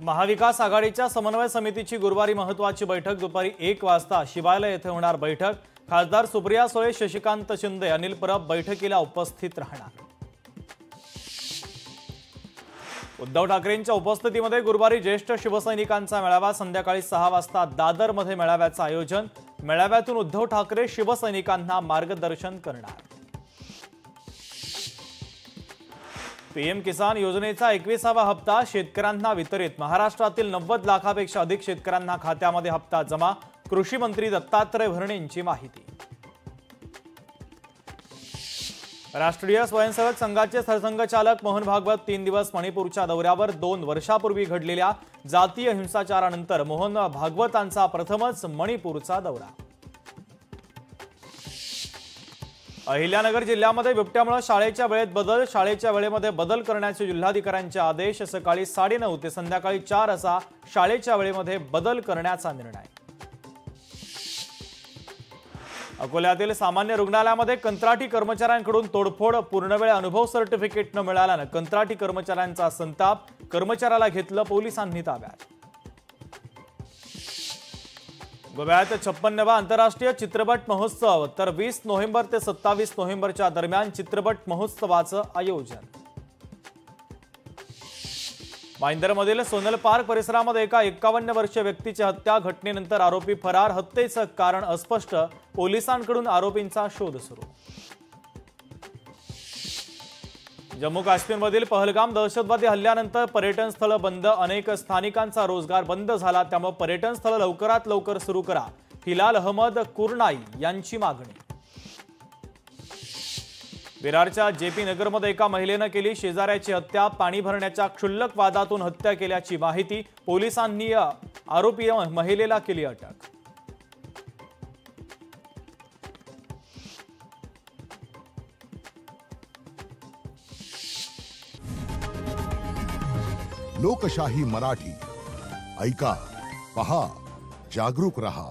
महाविकास आघाडीच्या समन्वय समितीची गुरुवारी महत्त्वाची बैठक दुपारी 1 वाजता शिवालय येथे होणार। बैठक खासदार सुप्रिया सुळे, शशिकांत शिंदे, अनिल परब बैठकीला उपस्थित राहणार। उद्धव ठाकरेंच्या उपस्थितीमध्ये गुरुवारी ज्येष्ठ शिवसैनिकांचा मेळावा संध्याकाळी 6 वाजता दादरमध्ये मेळाव्याचं आयोजन। मेळाव्यातून उद्धव ठाकरे शिवसैनिकांना मार्गदर्शन करणार। पीएम किसान योजनेचा 21वा हप्ता शेतकऱ्यांना वितरित। महाराष्ट्रातील 90 लाखापेक्षा अधिक शेतकऱ्यांना खात्यामध्ये हप्ता जमा। कृषी मंत्री दत्तात्रय भरणे यांची माहिती। राष्ट्रीय स्वयंसेवक संघाचे सरसंघचालक मोहन भागवत 3 दिवस मणिपूरच्या दौऱ्यावर। 2 वर्षापूर्वी घडलेल्या जातीय हिंसाचारानंतर मोहन भागवतांचा प्रथमच मणिपूरचा दौरा। अहिल्यानगर जिल्ह्यामध्ये बिबट्यामुळे शाळेच्या वेळेत बदल। शाळेच्या वेळेमध्ये बदल करण्याचे जिल्हाधिकाऱ्यांचे आदेश। सकाळी 9:30 ते संध्याकाळी 4 असा शाळेच्या वेळेमध्ये बदल करण्याचा निर्णय। अकोल्यातील सामान्य रुग्णालयामध्ये कंत्राटी कर्मचाऱ्यांकडून तोडफोड। पूर्णवेळ अनुभव सर्टिफिकेट न मिळाल्याने कंत्राटी कर्मचाऱ्यांचा संताप। कर्मचाऱ्याला घेतलं पोलिसांनी ताब्यात। गोव्यात 56वा आंतरराष्ट्रीय चित्रपट महोत्सव तर 20 नोव्हेंबर ते 27 नोव्हेंबरच्या दरम्यान चित्रपट महोत्सवाचं आयोजन। भाईंदरमधील सोनल पार्क परिसरामध्ये एका 51 वर्षीय व्यक्तीची हत्या। घटनेनंतर आरोपी फरार। हत्येचं कारण अस्पष्ट। पोलिसांकडून आरोपींचा शोध सुरू। जम्मू काश्मीरमधील पहलगाम दहशतवादी हल्ल्यानंतर पर्यटन स्थळ बंद। अनेक स्थानिकांचा रोजगार बंद झाला, त्यामुळे पर्यटन स्थळ लवकरात लवकर सुरू करा, हिलाल अहमद कुरनाई यांची मागणी। विरारच्या जेपी नगरमध्ये एका महिलेने केली शेजाऱ्याची हत्या। पाणी भरण्याच्या क्षुल्लक वादातून हत्या केल्याची माहिती। पोलिसांनी आरोपी महिलेला केली अटक। लोकशाही मराठी ऐका, पहा, जागरूक रहा।